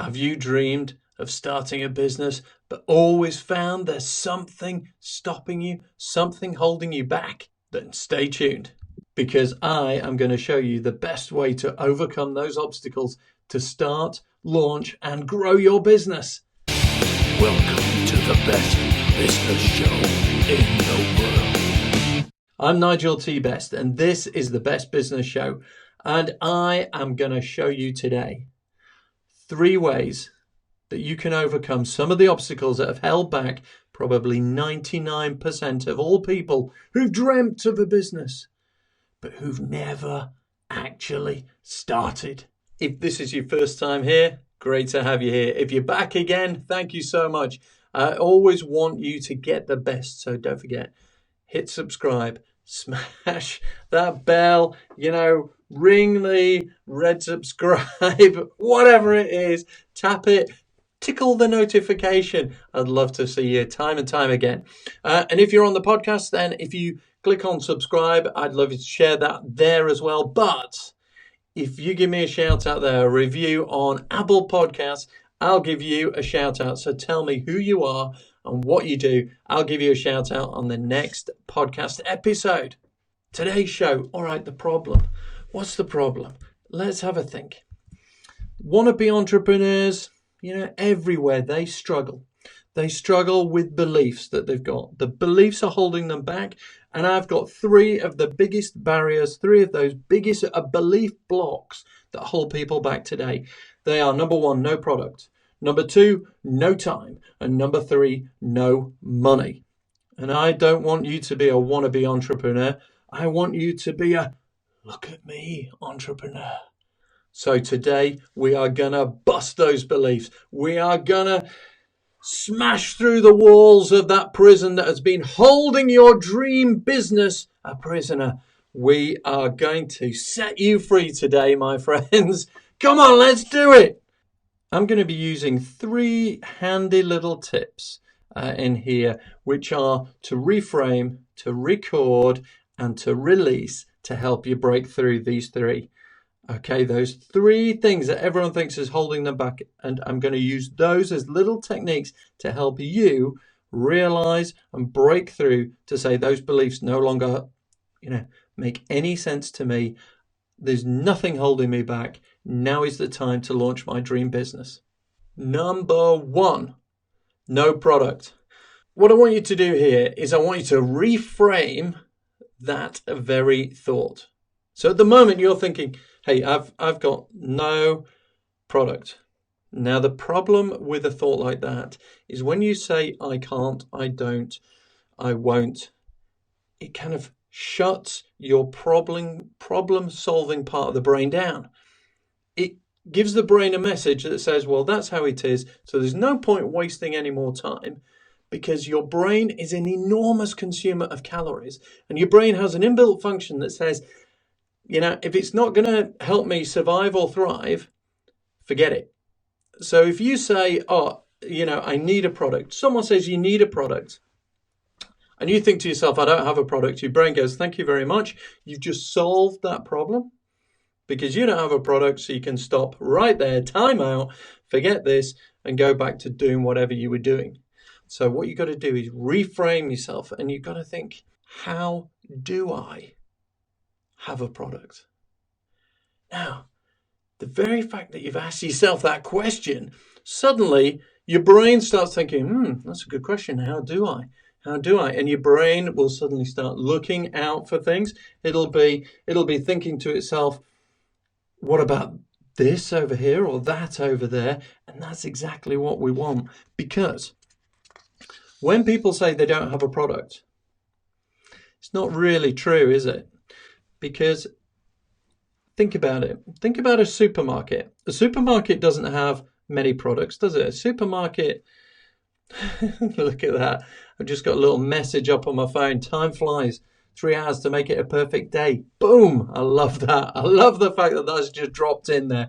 Have you dreamed of starting a business, but always found there's something stopping you, something holding you back? Then stay tuned, because I am going to show you the best way to overcome those obstacles to start, launch, and grow your business. Welcome to the best business show in the world. I'm Nigel T. Best, and this is the Best Business Show. And I am going to show you today 3 ways that you can overcome some of the obstacles that have held back probably 99% of all people who've dreamt of a business, but who've never actually started. If this is your first time here, great to have you here. If you're back again, thank you so much. I always want you to get the best, so don't forget, hit subscribe, smash that bell, ring the red subscribe, whatever it is, tap it, tickle the notification. I'd love to see you time and time again. And if you're on the podcast, then if you click on subscribe, I'd love you to share that there as well. But if you give me a shout out there, a review on Apple Podcasts, I'll give you a shout out. So tell me who you are and what you do. I'll give you a shout out on the next podcast episode. Today's show, all right, the problem. What's the problem? Let's have a think. Wannabe entrepreneurs, everywhere they struggle. They struggle with beliefs that they've got. The beliefs are holding them back. And I've got 3 of the biggest barriers, 3 of those biggest belief blocks that hold people back today. They are: number 1, no product. Number 2, no time. And number 3, no money. And I don't want you to be a wannabe entrepreneur. I want you to be a look at me entrepreneur. So today we are going to bust those beliefs. We are going to smash through the walls of that prison that has been holding your dream business a prisoner. We are going to set you free today, my friends. Come on, let's do it. I'm going to be using 3 handy little tips in here, which are to reframe, to record, and to release, to help you break through these 3. Okay, those 3 things that everyone thinks is holding them back, and I'm going to use those as little techniques to help you realize and break through to say those beliefs no longer, make any sense to me. There's nothing holding me back. Now is the time to launch my dream business. Number 1, no product. What I want you to do here is I want you to reframe that very thought. So at the moment you're thinking, hey, I've got no product. Now the problem with a thought like that is when you say I can't, I don't, I won't, it kind of shuts your problem solving part of the brain down. It gives the brain a message that says, well, that's how it is. So there's no point wasting any more time, because your brain is an enormous consumer of calories, and your brain has an inbuilt function that says, if it's not going to help me survive or thrive, forget it. So if you say, I need a product, someone says you need a product, and you think to yourself, I don't have a product, your brain goes, thank you very much. You've just solved that problem because you don't have a product, so you can stop right there, time out, forget this, and go back to doing whatever you were doing. So what you've got to do is reframe yourself, and you've got to think, how do I have a product? Now, the very fact that you've asked yourself that question, suddenly your brain starts thinking, that's a good question. How do I? How do I? And your brain will suddenly start looking out for things. It'll be thinking to itself, what about this over here or that over there? And that's exactly what we want, because when people say they don't have a product, it's not really true, is it? Because think about it. Think about a supermarket. A supermarket doesn't have many products, does it? A supermarket, look at that. I've just got a little message up on my phone. Time flies. 3 hours to make it a perfect day. Boom. I love that. I love the fact that that's just dropped in there.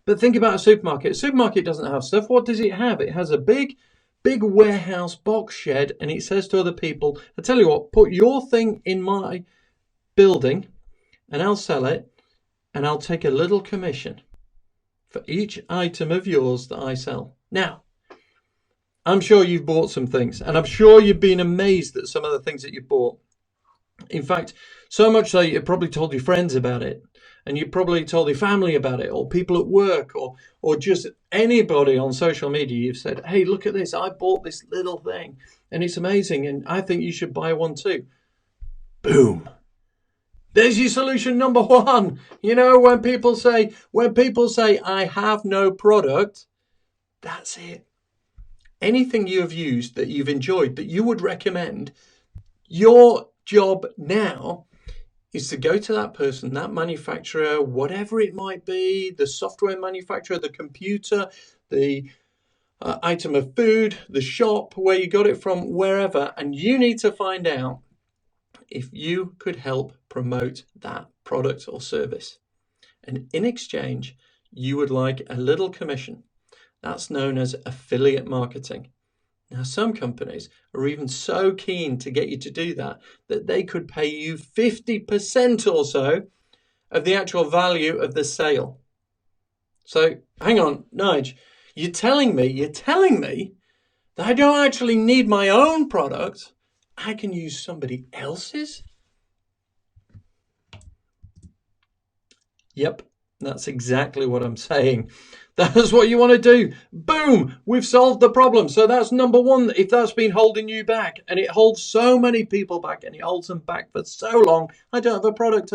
But think about a supermarket. A supermarket doesn't have stuff. What does it have? It has a big warehouse box shed, and it says to other people, I tell you what, put your thing in my building and I'll sell it, and I'll take a little commission for each item of yours that I sell. Now, I'm sure you've bought some things, and I'm sure you've been amazed at some of the things that you bought. In fact, so much so you've probably told your friends about it, and you probably told your family about it, or people at work, or just anybody on social media. You've said, hey, look at this, I bought this little thing and it's amazing and I think you should buy one too. Boom. There's your solution number one. You know, when people say I have no product, that's it. Anything you have used that you've enjoyed that you would recommend, your job now is to go to that person, that manufacturer, whatever it might be, the software manufacturer, the computer, the item of food, the shop, where you got it from, wherever, and you need to find out if you could help promote that product or service. And in exchange, you would like a little commission. That's known as affiliate marketing. Now, some companies are even so keen to get you to do that they could pay you 50% or so of the actual value of the sale. So, hang on, Nige, you're telling me that I don't actually need my own product. I can use somebody else's? Yep, that's exactly what I'm saying. That's what you want to do. Boom, we've solved the problem. So that's number one. If that's been holding you back, and it holds so many people back, and it holds them back for so long, I don't have a product,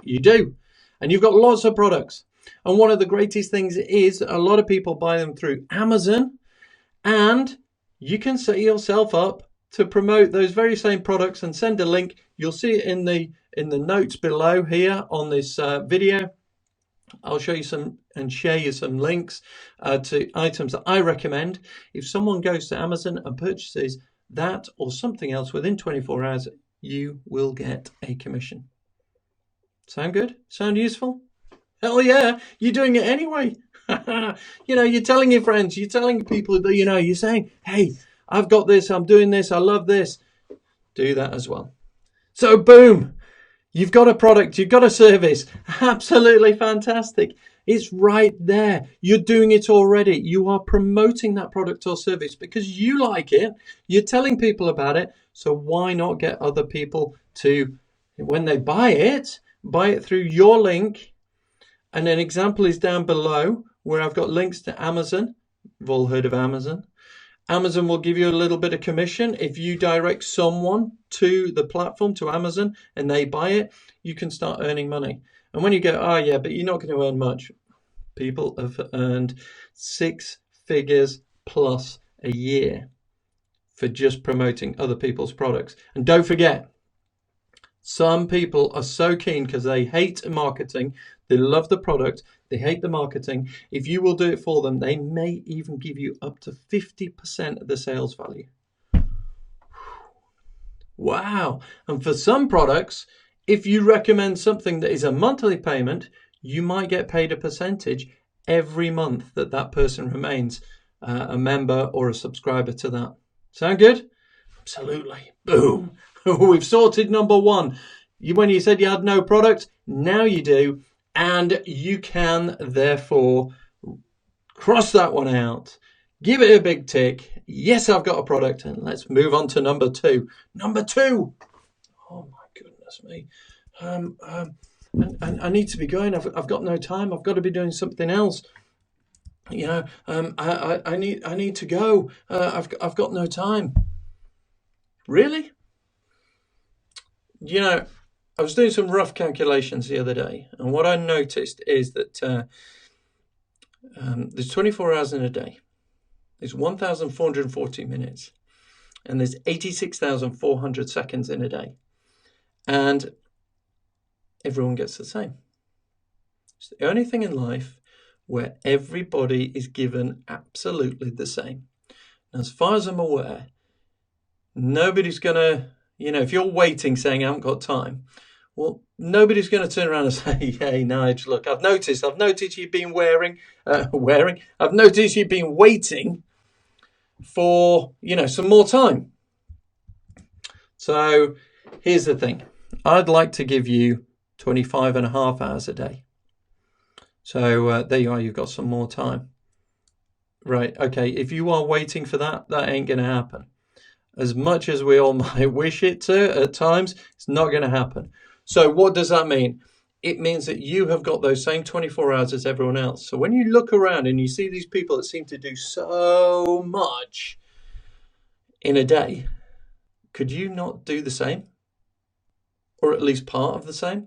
You do. And you've got lots of products. And one of the greatest things is a lot of people buy them through Amazon, and you can set yourself up to promote those very same products and send a link. You'll see it in the notes below here on this video. I'll show you some and share you some links to items that I recommend. If someone goes to Amazon and purchases that or something else within 24 hours, you will get a commission. Sound good? Sound useful? Hell yeah, you're doing it anyway. You're telling your friends, you're telling people that, you're saying, hey, I've got this, I'm doing this, I love this. Do that as well. So boom. You've got a product, you've got a service. Absolutely fantastic. It's right there. You're doing it already. You are promoting that product or service because you like it. You're telling people about it. So why not get other people to, when they buy it through your link. And an example is down below where I've got links to Amazon. You've all heard of Amazon. Amazon will give you a little bit of commission. If you direct someone to the platform, to Amazon, and they buy it, you can start earning money. And when you go, oh yeah, but you're not going to earn much. People have earned 6 figures plus a year for just promoting other people's products. And don't forget, some people are so keen because they hate marketing. They love the product. They hate the marketing. If you will do it for them, they may even give you up to 50% of the sales value. Wow. And for some products, if you recommend something that is a monthly payment, you might get paid a percentage every month that person remains a member or a subscriber to that. Sound good? Absolutely. Boom. We've sorted number one. When you said you had no product, now you do. And you can therefore cross that one out. Give it a big tick. Yes, I've got a product. And let's move on to number two. Number two. Oh my goodness me. I need to be going. I've got no time. I've got to be doing something else. I need to go. I've got no time. Really? I was doing some rough calculations the other day, and what I noticed is that there's 24 hours in a day. There's 1,440 minutes, and there's 86,400 seconds in a day. And everyone gets the same. It's the only thing in life where everybody is given absolutely the same. And as far as I'm aware, nobody's going to, if you're waiting saying I haven't got time, well, nobody's going to turn around and say, hey, Nige, look, I've noticed you've been I've noticed you've been waiting for, some more time. So here's the thing. I'd like to give you 25 and a half hours a day. So there you are, you've got some more time. Right, okay, if you are waiting for that, that ain't going to happen. As much as we all might wish it to at times, it's not going to happen. So what does that mean? It means that you have got those same 24 hours as everyone else. So when you look around and you see these people that seem to do so much in a day, could you not do the same? Or at least part of the same?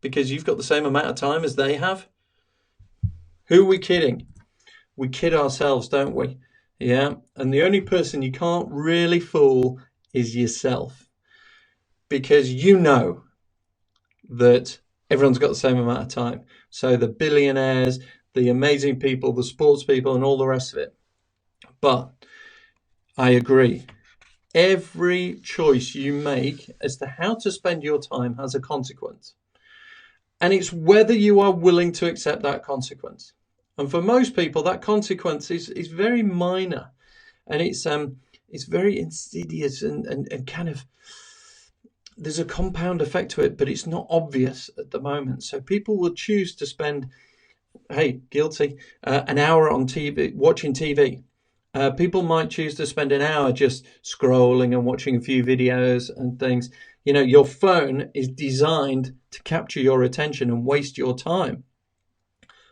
Because you've got the same amount of time as they have? Who are we kidding? We kid ourselves, don't we? Yeah, and the only person you can't really fool is yourself. Because you know that everyone's got the same amount of time. So the billionaires, the amazing people, the sports people, and all the rest of it. But I agree. Every choice you make as to how to spend your time has a consequence. And it's whether you are willing to accept that consequence. And for most people, that consequence is very minor. And it's very insidious and kind of, there's a compound effect to it, but it's not obvious at the moment. So people will choose to spend, hey, guilty, an hour on TV, watching TV. People might choose to spend an hour just scrolling and watching a few videos and things. You know, your phone is designed to capture your attention and waste your time.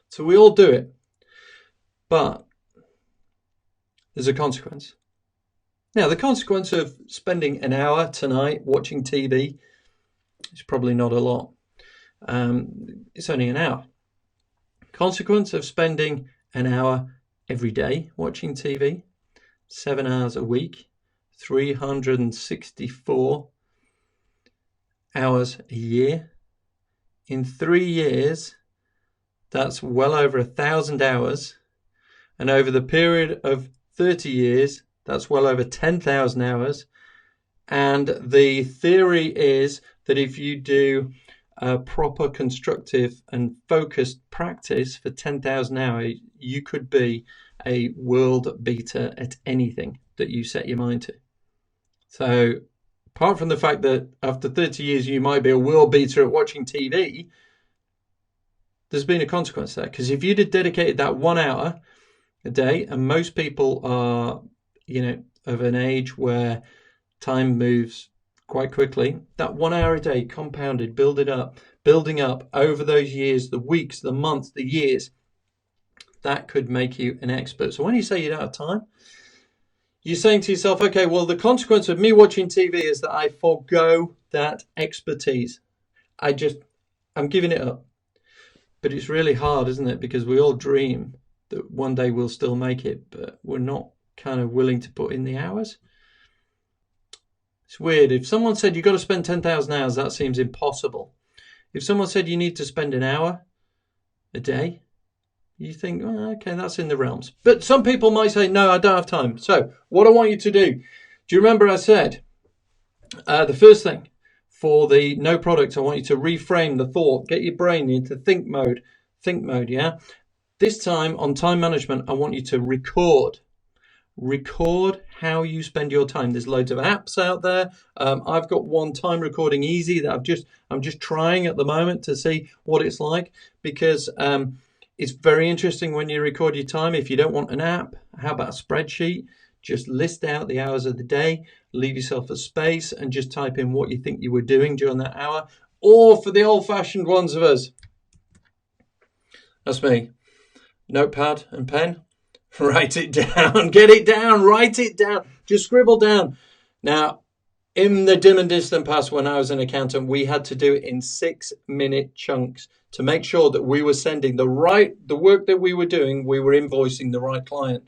So we all do it. But there's a consequence. Now, the consequence of spending an hour tonight watching TV is probably not a lot. It's only an hour. Consequence of spending an hour every day watching TV, 7 hours a week, 364 hours a year. In 3 years, that's well over 1,000 hours. And over the period of 30 years, that's well over 10,000 hours. And the theory is that if you do a proper constructive and focused practice for 10,000 hours, you could be a world beater at anything that you set your mind to. So apart from the fact that after 30 years you might be a world beater at watching TV, there's been a consequence there. Because if you'd have dedicated that 1 hour a day, and most people are, you know, of an age where time moves quite quickly, that 1 hour a day compounded, building up over those years, the weeks, the months, the years, that could make you an expert. So when you say you don't have time, you're saying to yourself, okay, well, the consequence of me watching TV is that I forego that expertise. I'm giving it up. But it's really hard, isn't it? Because we all dream that one day we'll still make it, but we're not kind of willing to put in the hours. It's weird. If someone said you've got to spend 10,000 hours, that seems impossible. If someone said you need to spend an hour a day, you think, oh, okay, that's in the realms. But some people might say, no, I don't have time. So what I want you to do you remember I said the first thing for the no product, I want you to reframe the thought, get your brain into think mode, yeah? This time on time management, I want you to record how you spend your time. There's loads of apps out there. I've got one, Time Recording Easy, that I'm just trying at the moment to see what it's like, because it's very interesting when you record your time. If you don't want an app, how about a spreadsheet? Just list out the hours of the day, leave yourself a space, and just type in what you think you were doing during that hour. Or for the old-fashioned ones of us, that's me, notepad and pen. Write it down, get it down, write it down, just scribble down. Now, in the dim and distant past, when I was an accountant, we had to do it in 6-minute chunks to make sure that we were sending the work that we were doing, we were invoicing the right client.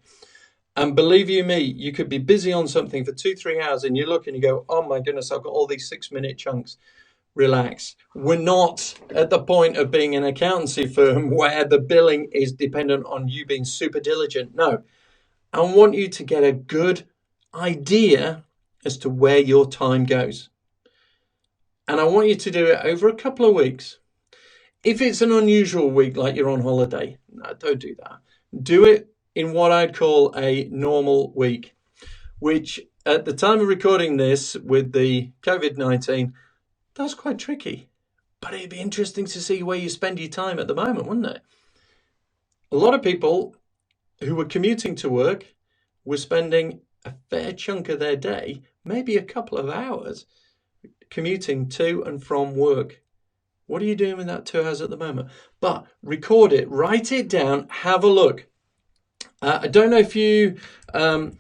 And believe you me, you could be busy on something for 2-3 hours and you look and you go, oh my goodness, I've got all these 6-minute chunks. Relax. We're not at the point of being an accountancy firm where the billing is dependent on you being super diligent. No, I want you to get a good idea as to where your time goes. And I want you to do it over a couple of weeks. If it's an unusual week, like you're on holiday, no, don't do that. Do it in what I'd call a normal week, which at the time of recording this with the COVID-19, that's quite tricky, but it'd be interesting to see where you spend your time at the moment, wouldn't it? A lot of people who were commuting to work were spending a fair chunk of their day, maybe a couple of hours, commuting to and from work. What are you doing with that 2 hours at the moment? But record it, write it down, have a look. I don't know if you know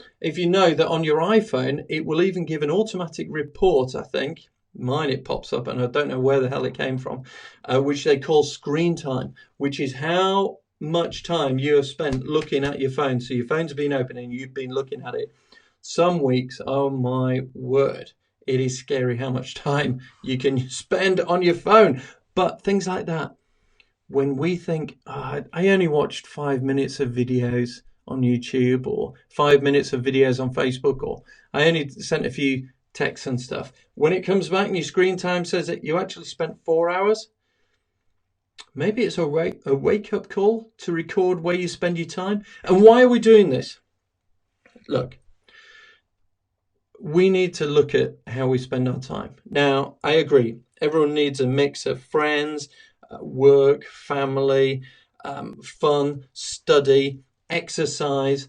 that on your iPhone, it will even give an automatic report, I think. Mine, it pops up, and I don't know where the hell it came from, which they call screen time, which is how much time you have spent looking at your phone. So your phone's been open and you've been looking at it. Some weeks, oh my word, it is scary how much time you can spend on your phone. But things like that, when we think, oh, I only watched 5 minutes of videos on YouTube, or 5 minutes of videos on Facebook, or I only sent a few texts and stuff. When it comes back and your screen time says that you actually spent 4 hours, maybe it's a wake-up call to record where you spend your time. And why are we doing this? Look, we need to look at how we spend our time. Now, I agree. Everyone needs a mix of friends, work, family, fun, study, exercise,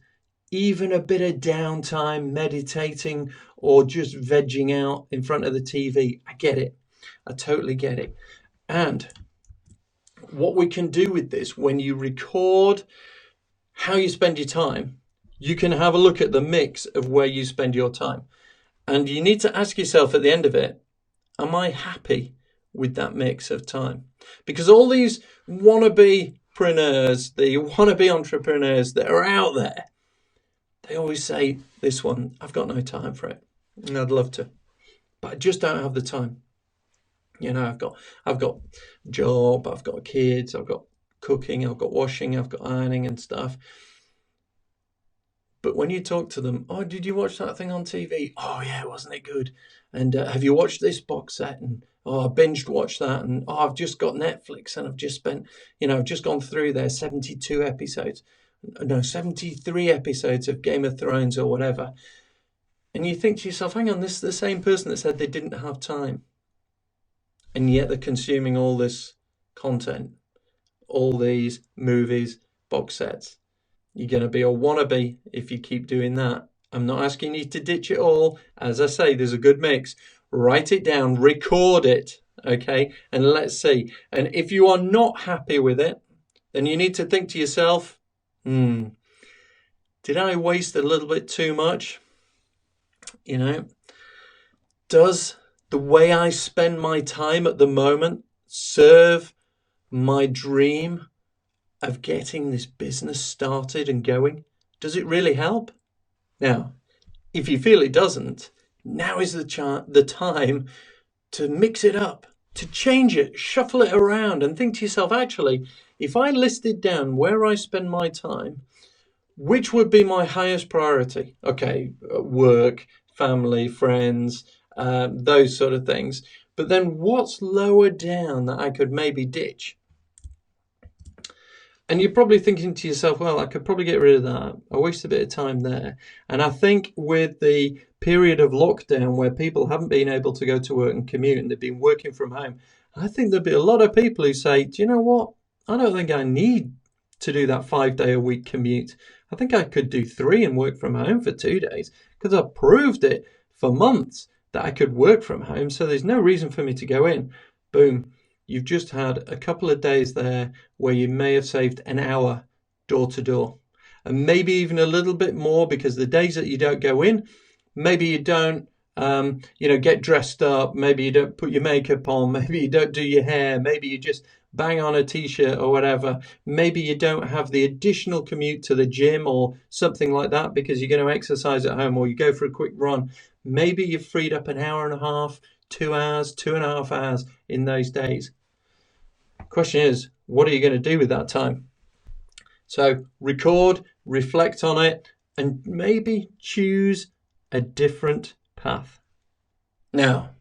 even a bit of downtime, meditating, or just vegging out in front of the TV. I get it. I totally get it. And what we can do with this, when you record how you spend your time, you can have a look at the mix of where you spend your time. And you need to ask yourself at the end of it, am I happy with that mix of time? Because all these wannabe-preneurs, the wannabe entrepreneurs that are out there, they always say this one, I've got no time for it. And I'd love to, but I just don't have the time. You know, I've got job, I've got kids, I've got cooking, I've got washing, I've got ironing and stuff. But when you talk to them, oh, did you watch that thing on TV? Oh, yeah, wasn't it good? And have you watched this box set? And oh, I binged watched that. And oh, I've just got Netflix and I've just spent, I've just gone through their 72 episodes. No, 73 episodes of Game of Thrones or whatever. And you think to yourself, hang on, this is the same person that said they didn't have time. And yet they're consuming all this content, all these movies, box sets. You're going to be a wannabe if you keep doing that. I'm not asking you to ditch it all. As I say, there's a good mix. Write it down, record it, okay? And let's see. And if you are not happy with it, then you need to think to yourself, did I waste a little bit too much? Does the way I spend my time at the moment serve my dream of getting this business started and going? Does it really help? Now, if you feel it doesn't, now is the time to mix it up, to change it, shuffle it around, and think to yourself, actually, if I listed down where I spend my time, which would be my highest priority? Okay, work, family, friends, those sort of things. But then what's lower down that I could maybe ditch? And you're probably thinking to yourself, well, I could probably get rid of that. I waste a bit of time there. And I think with the period of lockdown where people haven't been able to go to work and commute and they've been working from home, I think there'll be a lot of people who say, do you know what? I don't think I need to do that 5-day-a-week commute. I think I could do 3 and work from home for 2 days because I've proved it for months that I could work from home. So there's no reason for me to go in. Boom. You've just had a couple of days there where you may have saved an hour door to door, and maybe even a little bit more because the days that you don't go in, maybe you don't, get dressed up. Maybe you don't put your makeup on. Maybe you don't do your hair. Maybe you just bang on a t-shirt or whatever. Maybe you don't have the additional commute to the gym or something like that because you're going to exercise at home or you go for a quick run. Maybe you've freed up an hour and a half, 2 hours, 2.5 hours in those days. Question is, what are you going to do with that time? So record, reflect on it, and maybe choose a different path. Now,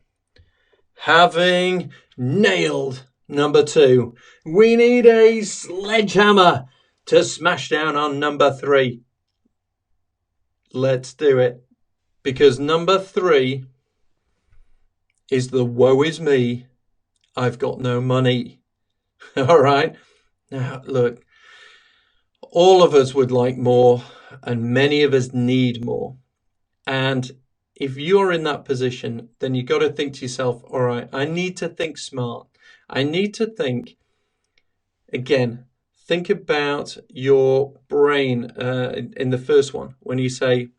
having nailed number 2, we need a sledgehammer to smash down on number 3. Let's do it. Because number 3 is the woe is me, I've got no money. All right. Now, look, All of us would like more, and many of us need more. And if you're in that position, then you've got to think to yourself, all right, I need to think smart. I need to think, again, think about your brain in the first one. When you say,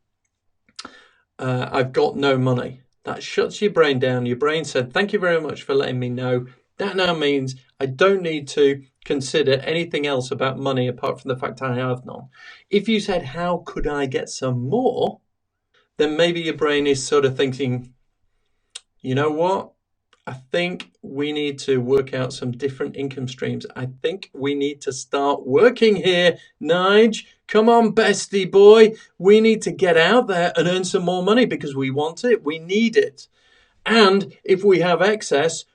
I've got no money, that shuts your brain down. Your brain said, thank you very much for letting me know. That now means I don't need to consider anything else about money apart from the fact I have none. If you said, how could I get some more? Then maybe your brain is sort of thinking, you know what? I think we need to work out some different income streams. I think we need to start working here, Nige. Come on, bestie boy. We need to get out there and earn some more money because we want it. We need it. And if we have excess,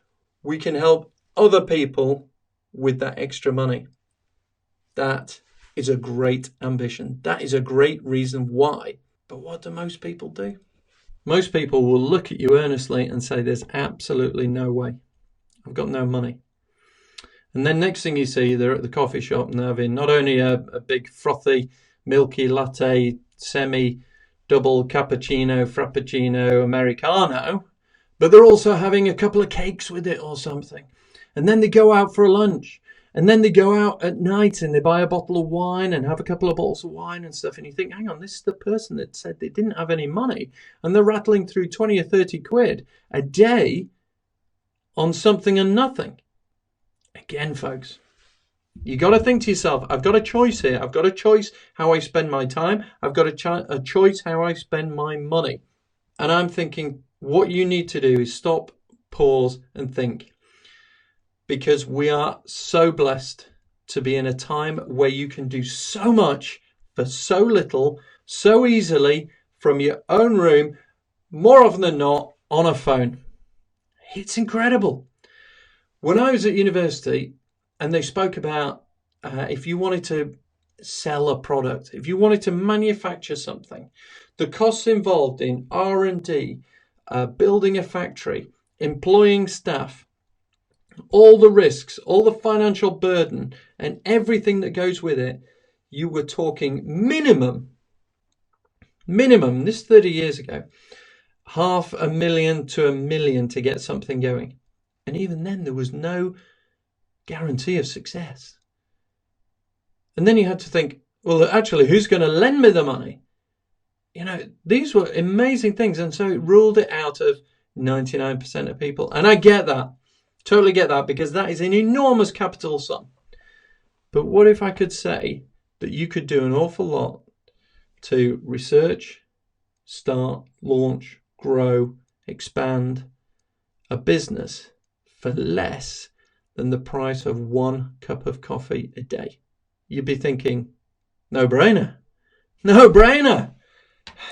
we can help other people with that extra money. That is a great ambition. That is a great reason why. But what do most people do? Most people will look at you earnestly and say, there's absolutely no way. I've got no money. And then next thing you see, they're at the coffee shop and they're having not only a big frothy, milky latte, semi-double cappuccino, frappuccino, Americano, but they're also having a couple of cakes with it or something. And then they go out for a lunch. And then they go out at night and they buy a bottle of wine and have a couple of bottles of wine and stuff. And you think, hang on, this is the person that said they didn't have any money. And they're rattling through 20 or 30 quid a day on something and nothing. Again, folks, you got to think to yourself, I've got a choice here. I've got a choice how I spend my time. I've got a choice how I spend my money. And I'm thinking what you need to do is stop, pause and think. Because we are so blessed to be in a time where you can do so much for so little, so easily from your own room, more often than not on a phone. It's incredible. When I was at university and they spoke about if you wanted to sell a product, if you wanted to manufacture something, the costs involved in R&D, building a factory, employing staff, all the risks, all the financial burden and everything that goes with it, you were talking minimum, this 30 years ago, $500,000 to $1 million to get something going. And even then there was no guarantee of success. And then you had to think, well, actually, who's going to lend me the money? You know, these were amazing things. And so it ruled it out of 99% of people. And I get that. Totally get that, because that is an enormous capital sum. But what if I could say that you could do an awful lot to research, start, launch, grow, expand a business for less than the price of 1 cup of coffee a day? You'd be thinking, no brainer. No brainer.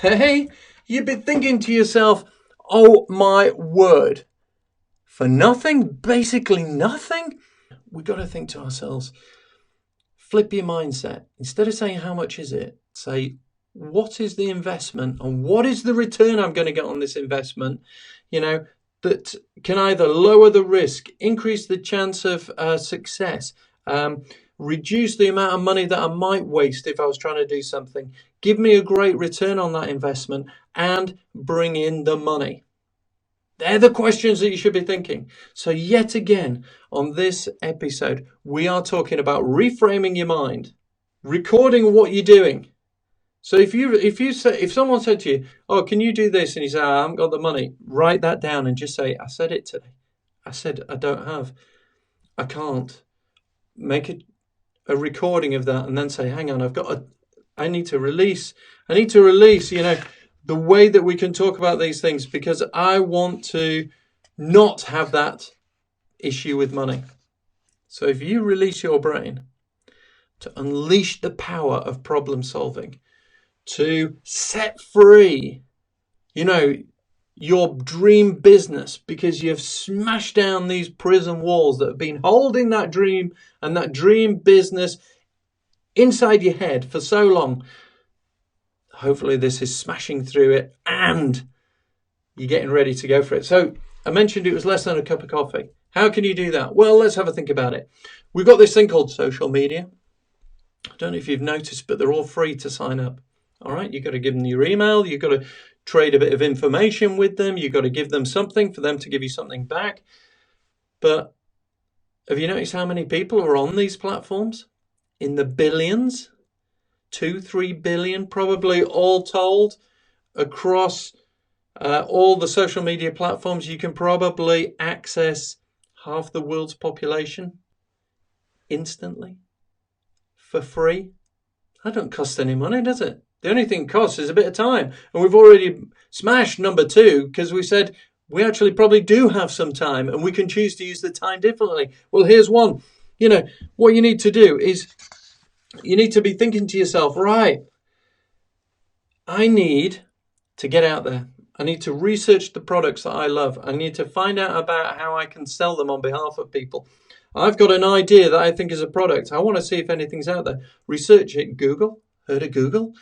Hey, you'd be thinking to yourself, oh my word. For nothing, basically nothing. We've got to think to ourselves, flip your mindset. Instead of saying how much is it, say what is the investment and what is the return I'm going to get on this investment, you know, that can either lower the risk, increase the chance of success, reduce the amount of money that I might waste if I was trying to do something, give me a great return on that investment and bring in the money. They're the questions that you should be thinking. So yet again, on this episode, we are talking about reframing your mind, recording what you're doing. So if someone said to you, oh, can you do this? And you say, I haven't got the money, write that down and just say, I said it today. I said, I don't have. I can't. Make a recording of that and then say, hang on, I need to release, you know, the way that we can talk about these things, because I want to not have that issue with money. So if you release your brain to unleash the power of problem solving, to set free, you know, your dream business, because you've smashed down these prison walls that have been holding that dream and that dream business inside your head for so long. Hopefully this is smashing through it and you're getting ready to go for it. So I mentioned it was less than a cup of coffee. How can you do that? Well, let's have a think about it. We've got this thing called social media. I don't know if you've noticed, but they're all free to sign up. All right, you've got to give them your email. You've got to trade a bit of information with them. You've got to give them something for them to give you something back. But have you noticed how many people are on these platforms? In the billions, 2-3 billion probably, all told, across all the social media platforms. You can probably access half the world's population instantly for free. That don't cost any money, does it? The only thing it costs is a bit of time. And we've already smashed number 2 because we said we actually probably do have some time and we can choose to use the time differently. Well, here's one. You know, what you need to do is you need to be thinking to yourself, right, I need to get out there. I need to research the products that I love. I need to find out about how I can sell them on behalf of people. I've got an idea that I think is a product. I want to see if anything's out there. Research it. Google. Heard of Google?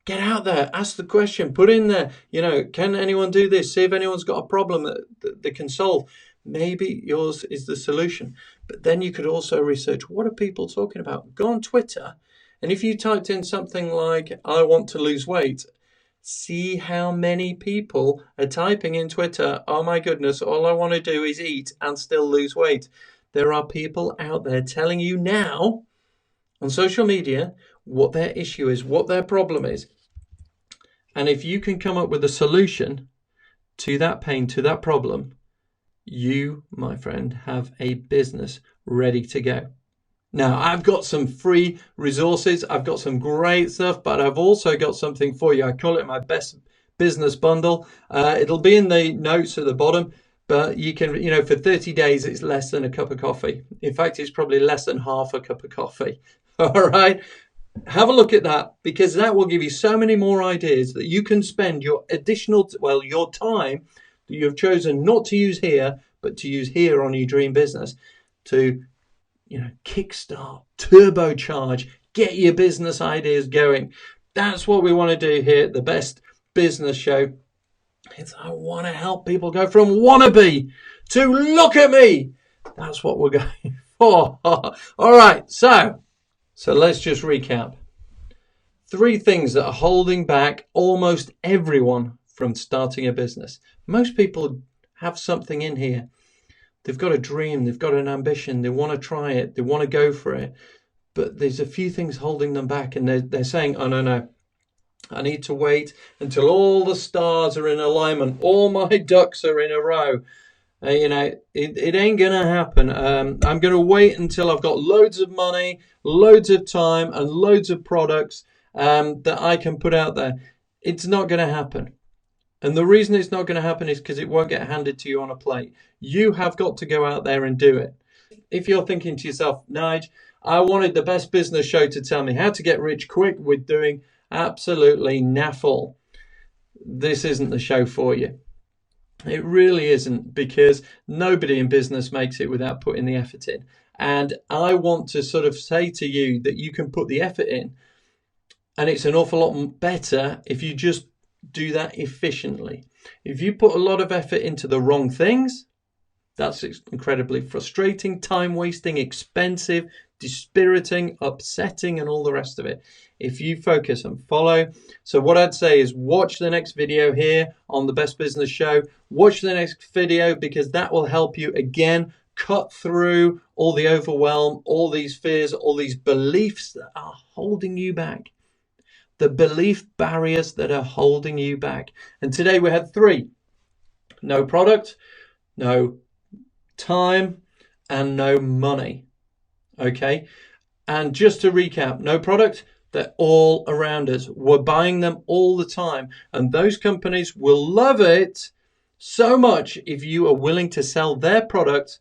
Get out there. Ask the question. Put in there, you know, can anyone do this? See if anyone's got a problem that they can solve. Maybe yours is the solution. But then you could also research, what are people talking about? Go on Twitter. And if you typed in something like, I want to lose weight, see how many people are typing in Twitter, oh my goodness, all I want to do is eat and still lose weight. There are people out there telling you now on social media what their issue is, what their problem is. And if you can come up with a solution to that pain, to that problem, you, my friend, have a business ready to go. Now, I've got some free resources. I've got some great stuff, but I've also got something for you. I call it my best business bundle. It'll be in the notes at the bottom. But you can, you know, for 30 days, it's less than a cup of coffee. In fact, it's probably less than half a cup of coffee. All right. Have a look at that, because that will give you so many more ideas that you can spend your additional, well, your time that you've chosen not to use here, but to use here on your dream business to, you know, kickstart, turbocharge, get your business ideas going. That's what we want to do here at the Best Business Show. I want to help people go from wannabe to look at me. That's what we're going for. All right, so let's just recap. 3 things that are holding back almost everyone from starting a business. Most people have something in here. They've got a dream, they've got an ambition, they want to try it, they want to go for it. But there's a few things holding them back, and they're saying, oh, no. I need to wait until all the stars are in alignment, all my ducks are in a row. You know, it ain't going to happen. I'm going to wait until I've got loads of money, loads of time, and loads of products that I can put out there. It's not going to happen. And the reason it's not going to happen is because it won't get handed to you on a plate. You have got to go out there and do it. If you're thinking to yourself, Nige, I wanted the Best Business Show to tell me how to get rich quick with doing absolutely naffle, this isn't the show for you. It really isn't, because nobody in business makes it without putting the effort in. And I want to sort of say to you that you can put the effort in, and it's an awful lot better if you just do that efficiently. If you put a lot of effort into the wrong things, that's incredibly frustrating, time wasting, expensive, dispiriting, upsetting, and all the rest of it. If you focus and follow. So what I'd say is watch the next video here on the Best Business Show. Watch the next video, because that will help you again cut through all the overwhelm, all these fears, all these beliefs that are holding you back. The belief barriers that are holding you back. And today we had 3. No product, no time, and no money. Okay. And just to recap, no product, they're all around us. We're buying them all the time. And those companies will love it so much if you are willing to sell their product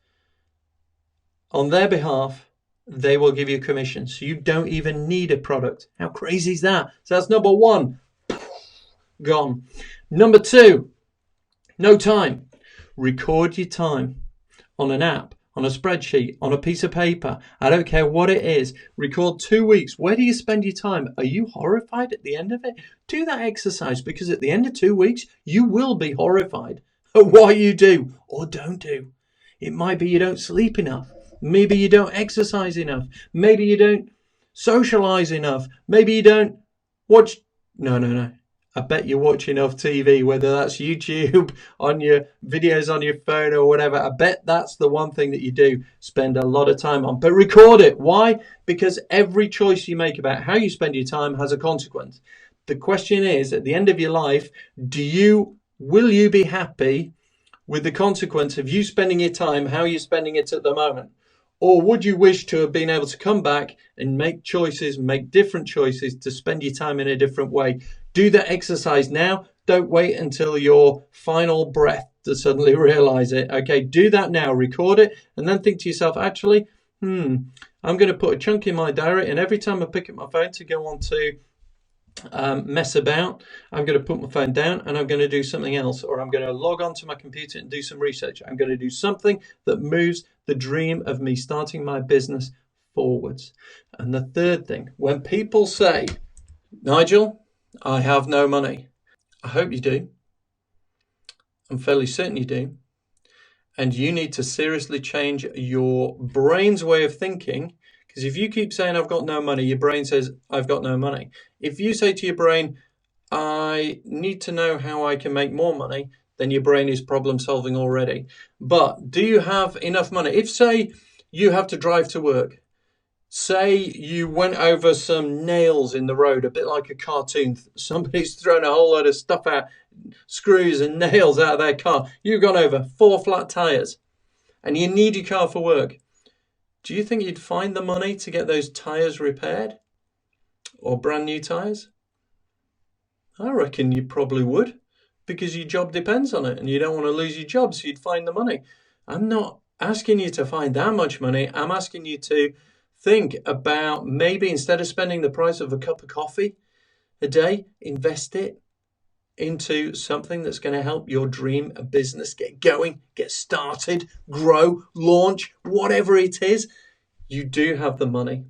on their behalf. They will give you commission. So you don't even need a product. How crazy is that? So that's number 1. Gone. Number 2, no time. Record your time on an app, on a spreadsheet, on a piece of paper. I don't care what it is. Record 2 weeks. Where do you spend your time? Are you horrified at the end of it? Do that exercise, because at the end of 2 weeks, you will be horrified at what you do or don't do. It might be you don't sleep enough. Maybe you don't exercise enough. Maybe you don't socialize enough. Maybe you don't watch. No. I bet you watch enough TV, whether that's YouTube, on your videos on your phone or whatever. I bet that's the one thing that you do spend a lot of time on. But record it. Why? Because every choice you make about how you spend your time has a consequence. The question is, at the end of your life, will you be happy with the consequence of you spending your time how you're spending it at the moment? Or would you wish to have been able to come back and make different choices to spend your time in a different way? Do that exercise now. Don't wait until your final breath to suddenly realize it. Okay, do that now, record it, and then think to yourself, actually, I'm going to put a chunk in my diary, and every time I pick up my phone to go on to mess about, I'm going to put my phone down and I'm going to do something else, or I'm going to log on to my computer and do some research. I'm going to do something that moves the dream of me starting my business forwards. And the third thing, when people say, Nigel, I have no money, I hope you do. I'm fairly certain you do. And you need to seriously change your brain's way of thinking. Because if you keep saying, I've got no money, your brain says, I've got no money. If you say to your brain, I need to know how I can make more money, then your brain is problem solving already. But do you have enough money? If, say, you have to drive to work, say you went over some nails in the road, a bit like a cartoon, somebody's thrown a whole load of stuff out, screws and nails out of their car. You've gone over 4 flat tires and you need your car for work. Do you think you'd find the money to get those tyres repaired? Or brand new tyres? I reckon you probably would, because your job depends on it and you don't want to lose your job, so you'd find the money. I'm not asking you to find that much money. I'm asking you to think about, maybe instead of spending the price of a cup of coffee a day, invest it into something that's going to help your dream business get going, get started, grow, launch, whatever it is. You do have the money.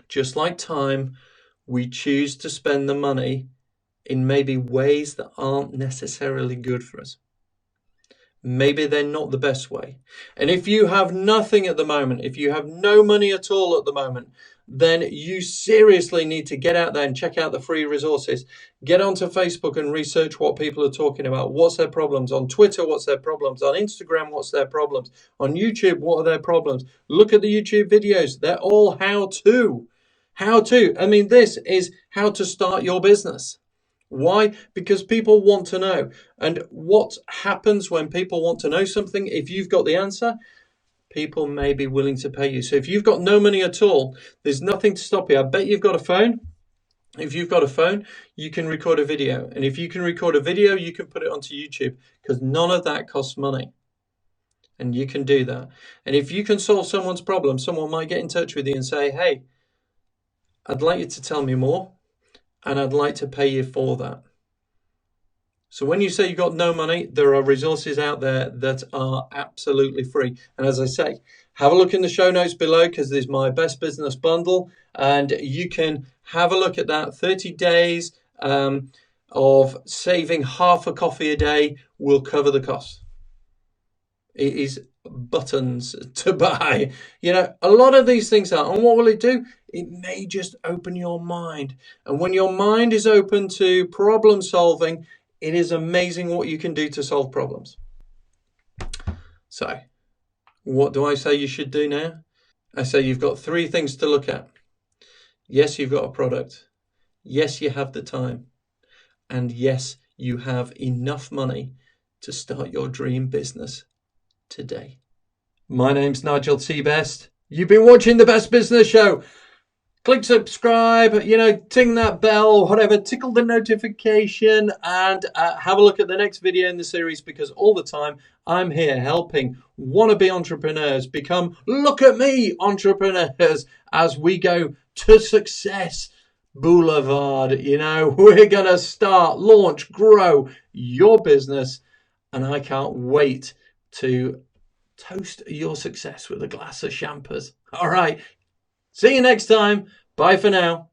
Just like time, we choose to spend the money in maybe ways that aren't necessarily good for us. Maybe they're not the best way. And if you have nothing at the moment, if you have no money at all at the moment, then you seriously need to get out there and check out the free resources. Get onto Facebook and research what people are talking about. What's their problems? On Twitter, what's their problems? On Instagram, what's their problems? On YouTube, what are their problems? Look at the YouTube videos. They're all how-to. How-to. I mean, this is how to start your business. Why? Because people want to know. And what happens when people want to know something? If you've got the answer, people may be willing to pay you. So if you've got no money at all, there's nothing to stop you. I bet you've got a phone. If you've got a phone, you can record a video. And if you can record a video, you can put it onto YouTube, because none of that costs money. And you can do that. And if you can solve someone's problem, someone might get in touch with you and say, hey, I'd like you to tell me more, and I'd like to pay you for that. So when you say you've got no money, there are resources out there that are absolutely free. And as I say, have a look in the show notes below, because there's my best business bundle, and you can have a look at that. 30 days of saving half a coffee a day will cover the cost. It is buttons to buy. You know, a lot of these things are. And what will it do? It may just open your mind. And when your mind is open to problem solving, it is amazing what you can do to solve problems. So, what do I say you should do now? I say you've got 3 things to look at. Yes, you've got a product. Yes, you have the time. And yes, you have enough money to start your dream business today. My name's Nigel T. Best. You've been watching The Best Business Show. Click subscribe, ting that bell, whatever, tickle the notification, and have a look at the next video in the series, because all the time I'm here helping wannabe entrepreneurs become look at me entrepreneurs as we go to success boulevard. We're going to start, launch, grow your business, and I can't wait to toast your success with a glass of champers. All right. See you next time. Bye for now.